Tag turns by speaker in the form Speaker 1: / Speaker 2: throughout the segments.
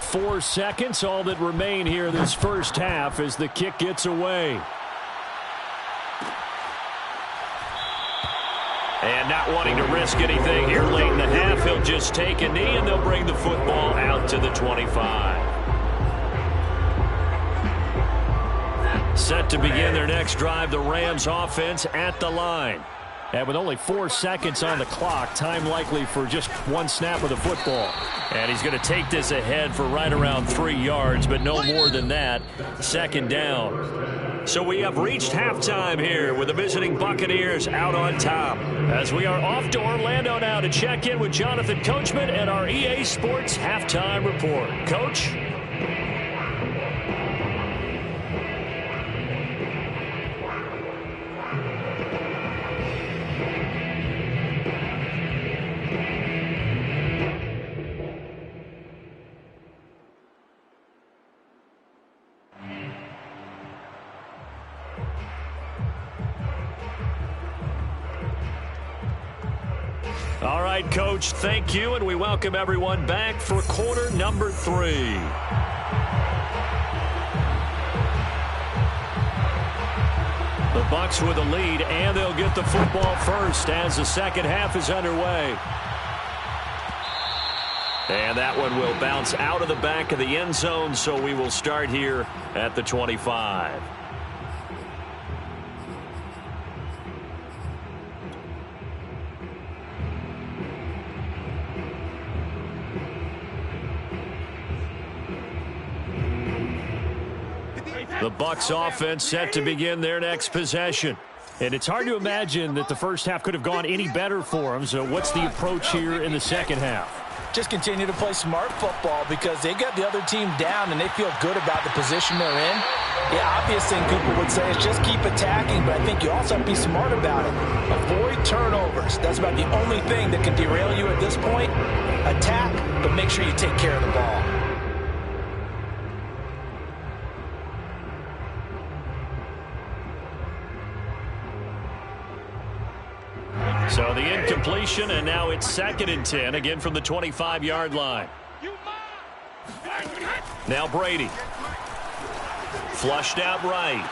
Speaker 1: 4 seconds, all that remain here this first half as the kick gets away. And not wanting to risk anything here late in the half, he'll just take a knee and they'll bring the football out to the 25. Set to begin their next drive, the Rams offense at the line. And with only 4 seconds on the clock, time likely for just one snap of the football. And he's going to take this ahead for right around 3 yards, but no more than that. Second down. So we have reached halftime here with the visiting Buccaneers out on top. As we are off to Orlando now to check in with Jonathan Coachman and our EA Sports Halftime Report. Coach? All right, Coach, thank you, and we welcome everyone back for quarter number 3. The Bucs with a lead, and they'll get the football first as the second half is underway. And that one will bounce out of the back of the end zone, so we will start here at the 25. The Bucs offense set to begin their next possession. And it's hard to imagine that the first half could have gone any better for them. So what's the approach here in the second half?
Speaker 2: Just continue to play smart football because they got the other team down and they feel good about the position they're in. The obvious thing people would say is just keep attacking, but I think you also have to be smart about it. Avoid turnovers. That's about the only thing that can derail you at this point. Attack, but make sure you take care of the ball.
Speaker 1: So the incompletion, and now it's 2nd and 10, again from the 25-yard line. Now Brady. Flushed out right.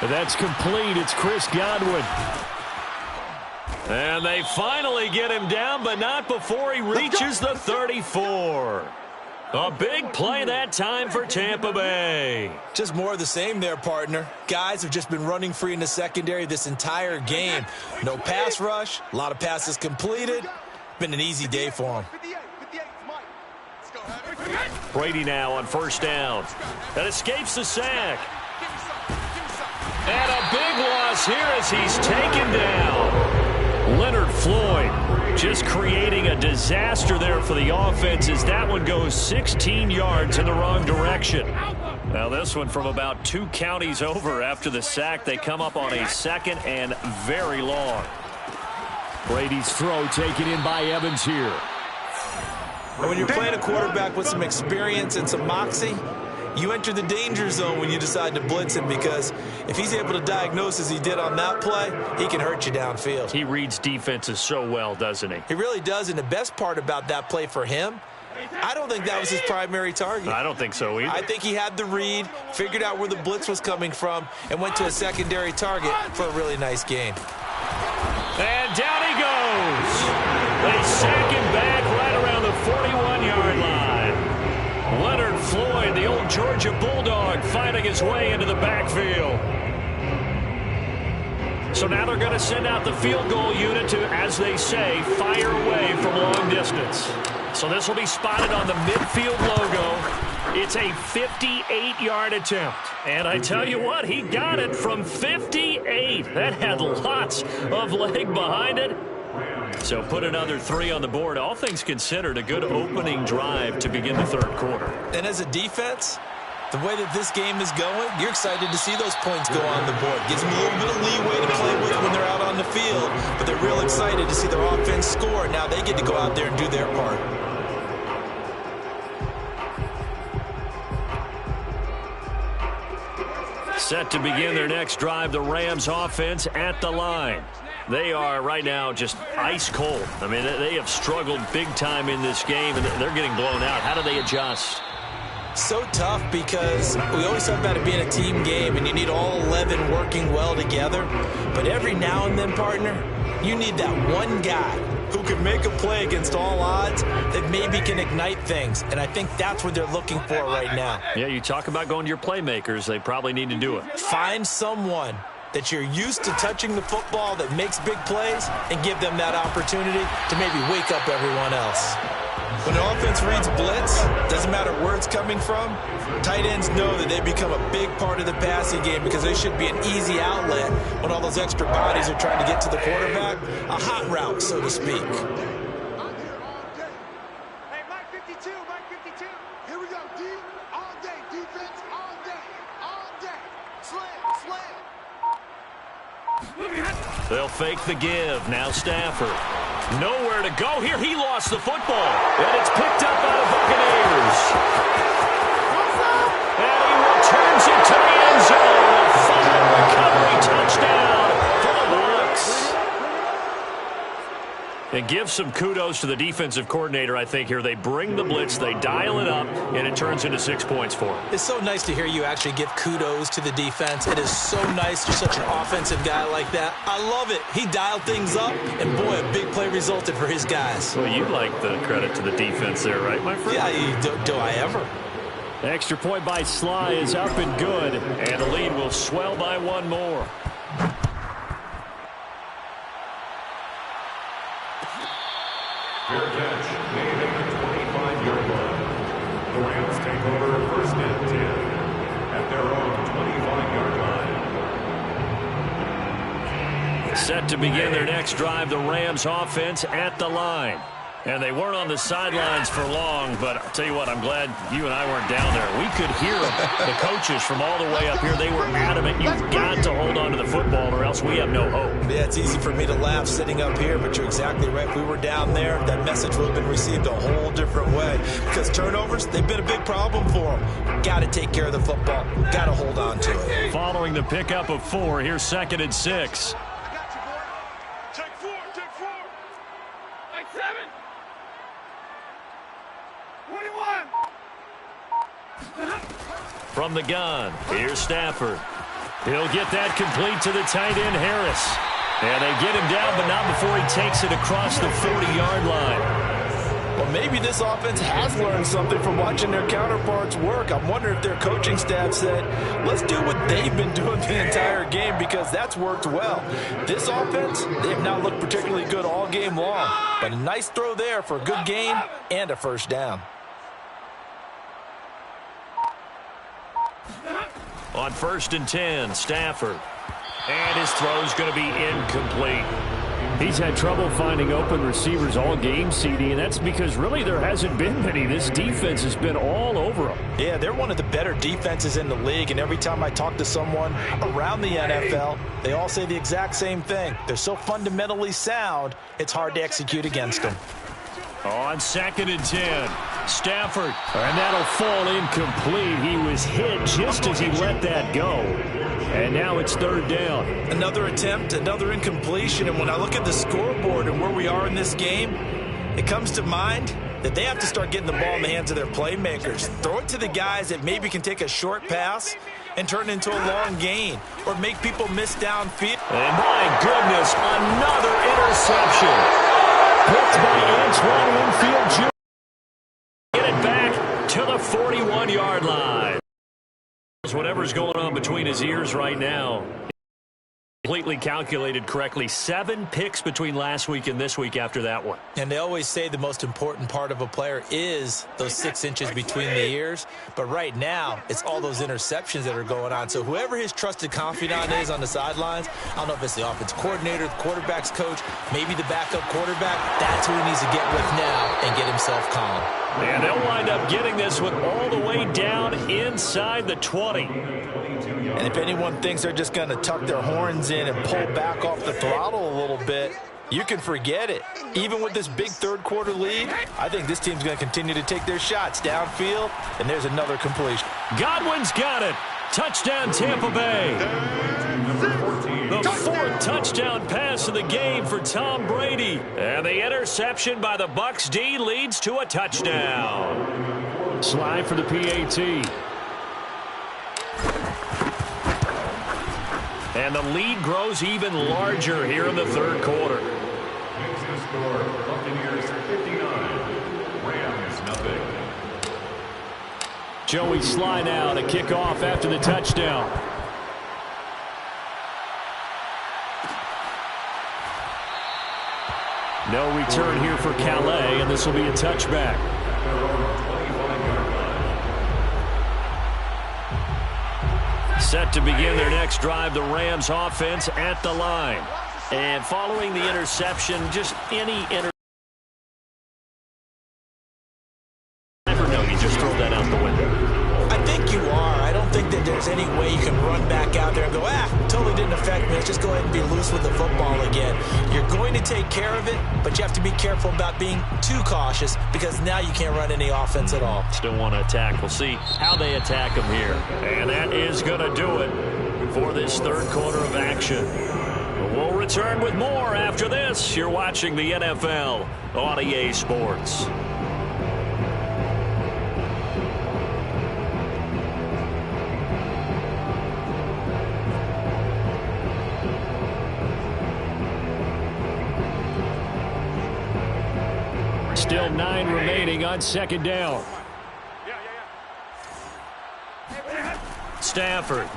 Speaker 1: That's complete. It's Chris Godwin. And they finally get him down, but not before he reaches the 34. A big play that time for Tampa Bay.
Speaker 2: Just more of the same there, partner. Guys have just been running free in the secondary this entire game. No pass rush, a lot of passes completed. Been an easy day for them.
Speaker 1: Brady now on first down. That escapes the sack. And a big loss here as he's taken down. Leonard Floyd just creating a disaster there for the offense as that one goes 16 yards in the wrong direction. Now this one from about 2 counties over after the sack. They come up on a 2nd and very long. Brady's throw taken in by Evans here.
Speaker 2: When you're playing a quarterback with some experience and some moxie, you enter the danger zone when you decide to blitz him because if he's able to diagnose as he did on that play, he can hurt you downfield.
Speaker 1: He reads defenses so well, doesn't he?
Speaker 2: He really does, and the best part about that play for him, I don't think that was his primary target.
Speaker 1: I don't think so either.
Speaker 2: I think he had the read, figured out where the blitz was coming from, and went to a secondary target for a really nice gain.
Speaker 1: And down he goes. They sack him back right around the 41-yard line. Leonard Floyd, the old Georgia Bulldog, fighting his way into the backfield. So now they're going to send out the field goal unit to, as they say, fire away from long distance. So this will be spotted on the midfield logo. It's a 58-yard attempt. And I tell you what, he got it from 58. That had lots of leg behind it. So put another 3 on the board. All things considered, a good opening drive to begin the third quarter.
Speaker 2: And as a defense, the way that this game is going, you're excited to see those points go on the board. Gives them a little bit of leeway to play with when they're out on the field. But they're real excited to see their offense score. Now they get to go out there and do their part.
Speaker 1: Set to begin their next drive, the Rams offense at the line. They are right now just ice cold. I mean, they have struggled big time in this game, and they're getting blown out. How do they adjust?
Speaker 2: So tough because we always talk about it being a team game, and you need all 11 working well together. But every now and then, partner, you need that one guy who can make a play against all odds that maybe can ignite things. And I think that's what they're looking for right now.
Speaker 1: Yeah, you talk about going to your playmakers. They probably need to do it.
Speaker 2: Find someone that you're used to touching the football that makes big plays and give them that opportunity to maybe wake up everyone else. When an offense reads blitz, doesn't matter where it's coming from, tight ends know that they become a big part of the passing game because they should be an easy outlet when all those extra bodies are trying to get to the quarterback. A hot route, so to speak.
Speaker 3: Hey, Mike 52, Mike 52. Here we go, D. All day, defense, all day, all day. Slam, slam.
Speaker 1: They'll fake the give. Now Stafford. Nowhere to go here. He lost the football. And it's picked up by the Buccaneers. And he returns it to the end zone. A fumble recovery touchdown for the Bucs. And give some kudos to the defensive coordinator, I think, here. They bring the blitz, they dial it up, and it turns into 6 points for them.
Speaker 2: It's so nice to hear you actually give kudos to the defense. It is so nice you're such an offensive guy like that. I love it. He dialed things up, and boy, a big play resulted for his guys.
Speaker 1: Well, you like the credit to the defense there, right, my friend?
Speaker 2: Yeah, do I ever?
Speaker 1: Extra point by Sly is up and good, and the lead will swell by one more.
Speaker 4: Fair catch made at the 25-yard line. The Rams take over first and 10 at their own 25-yard line.
Speaker 1: Set to begin their next drive, the Rams offense at the line. And they weren't on the sidelines for long, but I'll tell you what, I'm glad you and I weren't down there. We could hear the coaches from all the way up here. They were adamant, you've got to hold on to the football or else we have no hope.
Speaker 2: Yeah, it's easy for me to laugh sitting up here, but you're exactly right. If we were down there, that message would have been received a whole different way. Because turnovers, they've been a big problem for them. Got to take care of the football. Got to hold on to it.
Speaker 1: Following the pickup of 4, here's 2nd and 6.
Speaker 3: I got you, boy. Take 4, take 4. Take 7. 21.
Speaker 1: From the gun, here's Stafford. He'll get that complete to the tight end, Harris. And they get him down, but not before he takes it across the 40-yard line.
Speaker 2: Well, maybe this offense has learned something from watching their counterparts work. I'm wondering if their coaching staff said, let's do what they've been doing the entire game because that's worked well. This offense, they have not looked particularly good all game long. But a nice throw there for a good gain and a first down.
Speaker 1: On 1st and 10, Stafford. And his throw's going to be incomplete. He's had trouble finding open receivers all game, CD, and that's because really there hasn't been many. This defense has been all over them.
Speaker 2: Yeah, they're one of the better defenses in the league, and every time I talk to someone around the NFL, they all say the exact same thing. They're so fundamentally sound, it's hard to execute against them.
Speaker 1: On 2nd and 10, Stafford, and that'll fall incomplete. He was hit just as he let that go. And now it's 3rd down.
Speaker 2: Another attempt, another incompletion, and when I look at the scoreboard and where we are in this game, it comes to mind that they have to start getting the ball in the hands of their playmakers. Throw it to the guys that maybe can take a short pass and turn it into a long gain or make people miss downfield.
Speaker 1: And my goodness, another interception. Picked by Antoine Winfield Jr. Get it back to the 41-yard line. Whatever's going on between his ears right now, completely calculated correctly. 7 picks between last week and this week after that one.
Speaker 2: And they always say the most important part of a player is those 6 inches between the ears. But right now, it's all those interceptions that are going on. So whoever his trusted confidant is on the sidelines, I don't know if it's the offense coordinator, the quarterback's coach, maybe the backup quarterback, that's who he needs to get with now and get himself calm.
Speaker 1: And they'll wind up getting this one all the way down inside the 20.
Speaker 2: And if anyone thinks they're just going to tuck their horns in and pull back off the throttle a little bit, you can forget it. Even with this big third-quarter lead, I think this team's going to continue to take their shots downfield, and there's another completion.
Speaker 1: Godwin's got it. Touchdown, Tampa Bay. The 4th touchdown pass of the game for Tom Brady. And the interception by the Bucs D leads to a touchdown. Slide for the PAT. And the lead grows even larger here in the third quarter.
Speaker 4: Makes the score Buccaneers 59, Rams nothing.
Speaker 1: Joey Sly now to kick off after the touchdown. No return here for Calais, and this will be a touchback. Set to begin their next drive, the Rams offense at the line. And following the interception, just any interception. Never know, you just throw that out the window.
Speaker 2: I think you are. I don't think that there's any way you can run back out there and go, totally didn't affect me. Let's just go ahead and be loose with the football again. You're going to take care of it, but you have to be careful about being too cautious because now you can't run any offense at all.
Speaker 1: Still want to attack. We'll see how they attack them here. And that is going to do it for this third quarter of action. We'll return with more after this. You're watching the NFL on EA Sports. Still 9 remaining on second down. Stafford.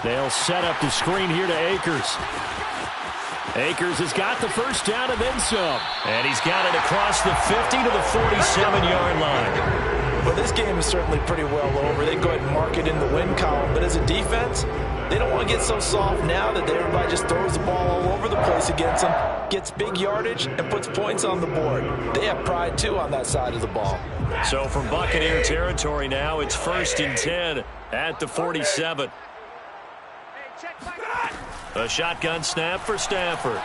Speaker 1: They'll set up the screen here to Akers. Akers has got the first down and then some. And he's got it across the 50 to the 47-yard line.
Speaker 2: Well, this game is certainly pretty well over. They go ahead and mark it in the win column. But as a defense, they don't want to get so soft now that everybody just throws the ball all over the place against them, gets big yardage, and puts points on the board. They have pride, too, on that side of the ball.
Speaker 1: So from Buccaneer territory now, it's 1st and 10 at the 47. A shotgun snap for Stafford.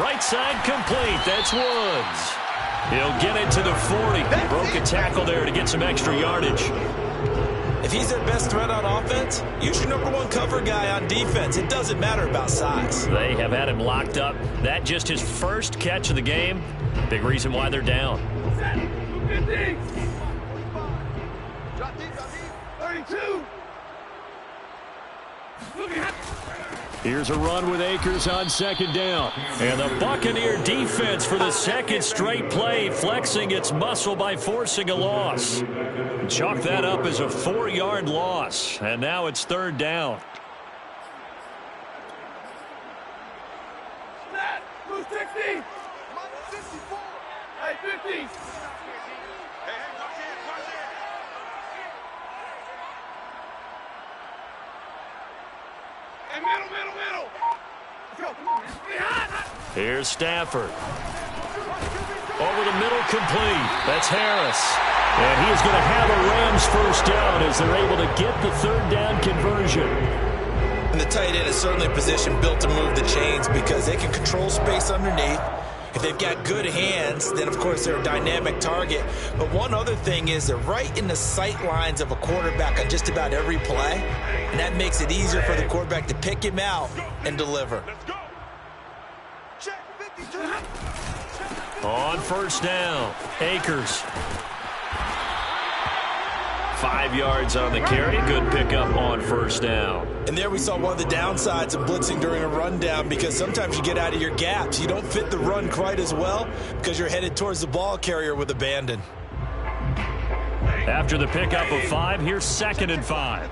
Speaker 1: Right side complete. That's Woods. He'll get it to the 40. Broke a tackle there to get some extra yardage.
Speaker 2: If he's their best threat on offense, use your #1 cover guy on defense. It doesn't matter about size.
Speaker 1: They have had him locked up. That just his first catch of the game. Big reason why they're down.
Speaker 3: 32.
Speaker 1: Here's a run with Akers on second down. And the Buccaneer defense for the second straight play, flexing its muscle by forcing a loss. Chalk that up as a 4-yard loss. And now it's third down.
Speaker 3: Snap. 260. 54. Hey, 50. Hey, watch it. Hey, middle. Let's go. Come on, man.
Speaker 1: Here's Stafford. Over the middle, complete. That's Harris. And he is going to have a Rams first down as they're able to get the third down conversion.
Speaker 2: And the tight end is certainly a position built to move the chains because they can control space underneath. If they've got good hands, then, of course, they're a dynamic target. But one other thing is they're right in the sight lines of a quarterback on just about every play, and that makes it easier for the quarterback to pick him out and deliver.
Speaker 3: Let's go. Check 52.
Speaker 1: On first down, Akers. 5 yards on the carry. Good pickup on first down.
Speaker 2: And there we saw one of the downsides of blitzing during a rundown because sometimes you get out of your gaps. You don't fit the run quite as well because you're headed towards the ball carrier with abandon.
Speaker 1: After the pickup of 5, here's 2nd and 5.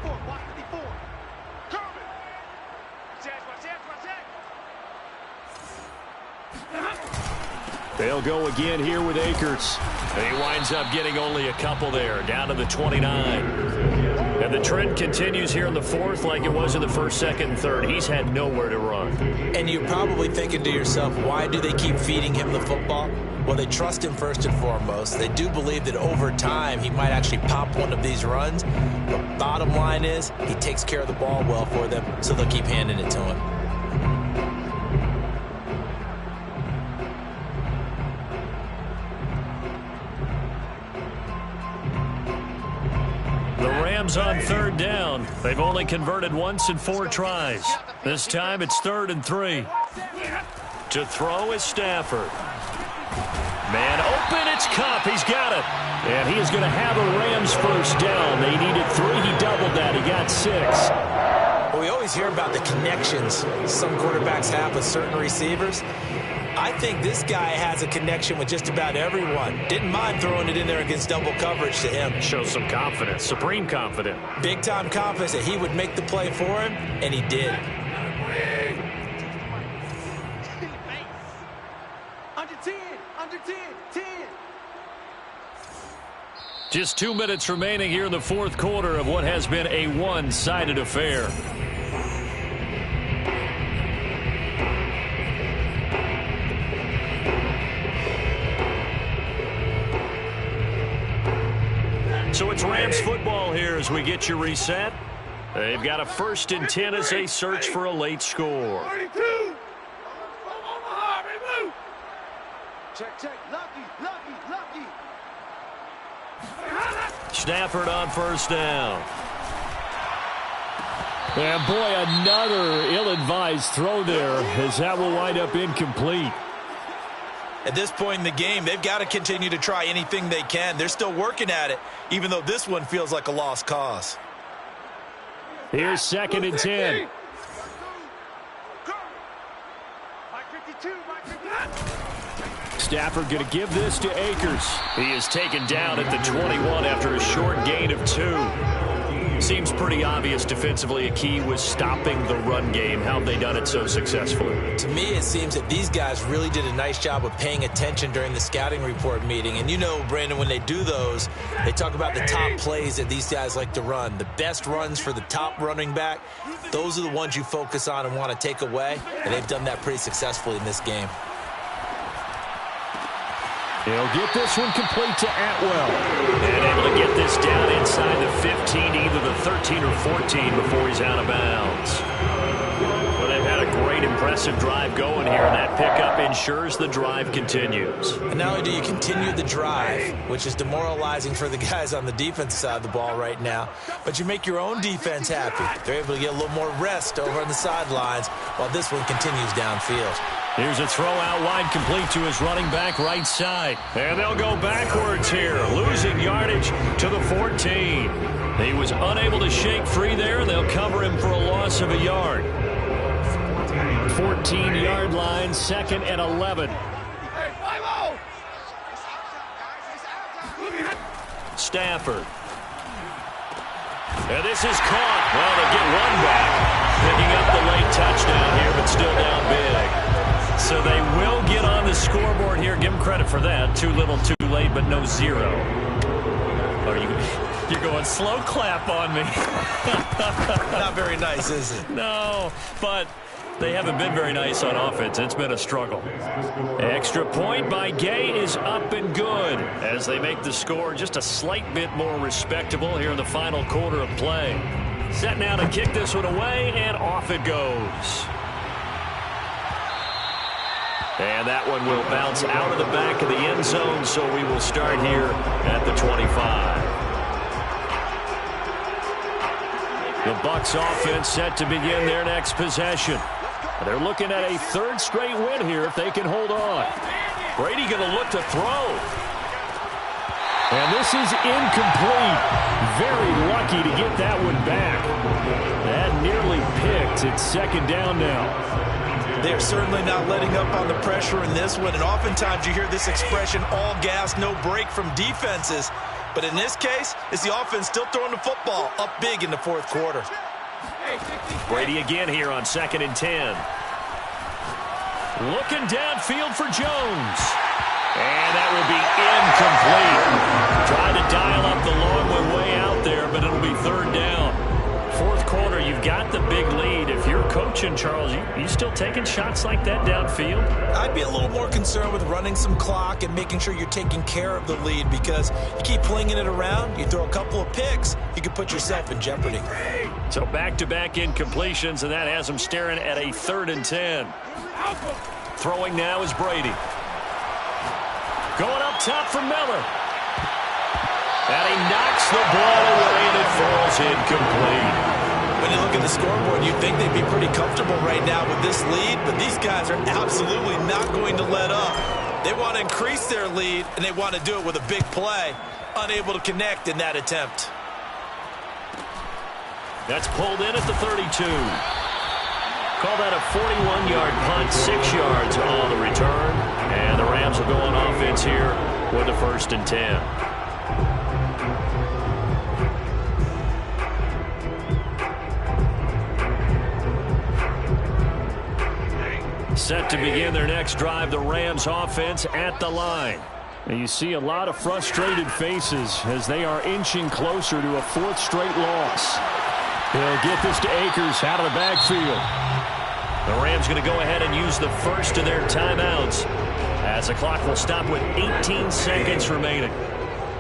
Speaker 1: They'll go again here with Akers. And he winds up getting only a couple there, down to the 29. And the trend continues here in the fourth like it was in the first, second, and third. He's had nowhere to run.
Speaker 2: And you're probably thinking to yourself, why do they keep feeding him the football? Well, they trust him first and foremost. They do believe that over time he might actually pop one of these runs. But bottom line is he takes care of the ball well for them, so they'll keep handing it to him.
Speaker 1: Rams on third down. They've only converted once in 4 tries. This time it's 3rd and 3. To throw is Stafford. Man open, it's Kupp. He's got it. And he is going to have a Rams first down. They needed 3. He doubled that. He got 6.
Speaker 2: Well, we always hear about the connections some quarterbacks have with certain receivers. I think this guy has a connection with just about everyone. Didn't mind throwing it in there against double coverage to him.
Speaker 1: Shows some confidence, supreme confidence.
Speaker 2: Big-time confidence that he would make the play for him, and he did.
Speaker 3: Under 10, under 10, 10.
Speaker 1: Just 2 minutes remaining here in the 4th quarter of what has been a one-sided affair. So it's Rams football here as we get you reset. They've got a 1st and 10 as they search for a late score.
Speaker 3: 32. Check, check. Lucky, lucky, lucky.
Speaker 1: Stafford on first down. And boy, another ill-advised throw there as that will wind up incomplete.
Speaker 2: At this point in the game, they've got to continue to try anything they can. They're still working at it, even though this one feels like a lost cause.
Speaker 1: Here's 2nd and 10. Stafford going to give this to Akers. He is taken down at the 21 after a short gain of 2. Seems pretty obvious defensively a key was stopping the run game. How have they done it so successfully?
Speaker 2: To me, it seems that these guys really did a nice job of paying attention during the scouting report meeting. And you know, Brandon, when they do those, they talk about the top plays that these guys like to run. The best runs for the top running back, those are the ones you focus on and want to take away. And they've done that pretty successfully in this game.
Speaker 1: He'll get this one complete to Atwell. And able to get this down inside the 15, either the 13 or 14 before he's out of bounds. Well, they've had a great, impressive drive going here, and that pickup ensures the drive continues.
Speaker 2: And not only do you continue the drive, which is demoralizing for the guys on the defensive side of the ball right now, but you make your own defense happy. They're able to get a little more rest over on the sidelines while this one continues downfield.
Speaker 1: Here's a throw out wide complete to his running back right side. And they'll go backwards here, losing yardage to the 14. He was unable to shake free there. They'll cover him for a loss of a yard. 14-yard line, 2nd and 11. Stafford. And this is caught. Well, they get one back. Picking up the late touchdown here, but still down big. So they will get on the scoreboard here. Give them credit for that. Too little, too late, but no 0. You're going slow clap on me.
Speaker 2: Not very nice, is it?
Speaker 1: No, but they haven't been very nice on offense. It's been a struggle. Extra point by Gay is up and good as they make the score just a slight bit more respectable here in the final quarter of play. Set now to kick this one away, and off it goes. And that one will bounce out of the back of the end zone, so we will start here at the 25. The Bucs offense set to begin their next possession. They're looking at a 3rd straight win here if they can hold on. Brady going to look to throw. And this is incomplete. Very lucky to get that one back. That nearly picked. It's 2nd down now.
Speaker 2: They're certainly not letting up on the pressure in this one, and oftentimes you hear this expression, all gas, no break from defenses. But in this case, it's the offense still throwing the football up big in the 4th quarter.
Speaker 1: Brady again here on 2nd and 10. Looking downfield for Jones. And that will be incomplete. Trying to dial up the long one way out there, but it'll be 3rd down. 4th quarter, you've got the big lead. If you're coaching, Charles, you still taking shots like that downfield?
Speaker 2: I'd be a little more concerned with running some clock and making sure you're taking care of the lead, because you keep flinging it around, you throw a couple of picks, you could put yourself in jeopardy.
Speaker 1: So back-to-back incompletions, and that has them staring at a 3rd and 10. Throwing now is Brady. Going up top for Miller. And he knocks the ball away, and it falls incomplete.
Speaker 2: When you look at the scoreboard, you'd think they'd be pretty comfortable right now with this lead, but these guys are absolutely not going to let up. They want to increase their lead, and they want to do it with a big play. Unable to connect in that attempt.
Speaker 1: That's pulled in at the 32. Call that a 41-yard punt, 6 yards on the return. And the Rams will go on offense here with the 1st and 10. Set to begin their next drive, the Rams offense at the line. And you see a lot of frustrated faces as they are inching closer to a 4th straight loss. He'll get this to Akers out of the backfield. The Rams going to go ahead and use the first of their timeouts as the clock will stop with 18 seconds remaining.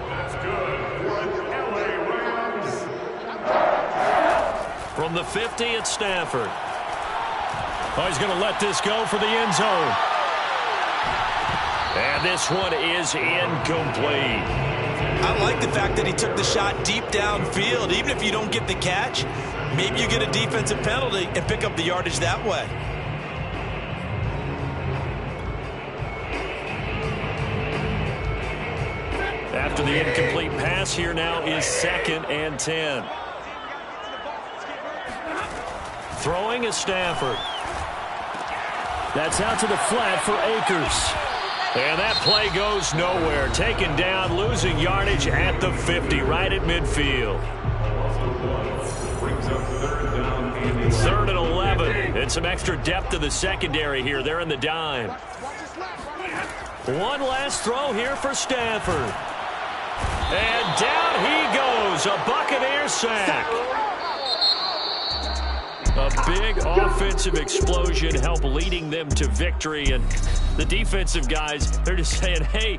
Speaker 4: That's good for the LA Rams.
Speaker 1: From the 50, it's Stafford. Oh, he's going to let this go for the end zone. And this one is incomplete.
Speaker 2: I like the fact that he took the shot deep downfield. Even if you don't get the catch, maybe you get a defensive penalty and pick up the yardage that way.
Speaker 1: After the incomplete pass, here now is 2nd and 10. Throwing is Stafford. That's out to the flat for Akers. And that play goes nowhere. Taken down, losing yardage at the 50, right at midfield.
Speaker 4: Brings up 3rd down and
Speaker 1: 3rd and 11. And some extra depth to the secondary here. They're in the dime. One last throw here for Stafford. And down he goes. A Buccaneer sack. A big offensive explosion help leading them to victory. And the defensive guys, they're just saying, hey,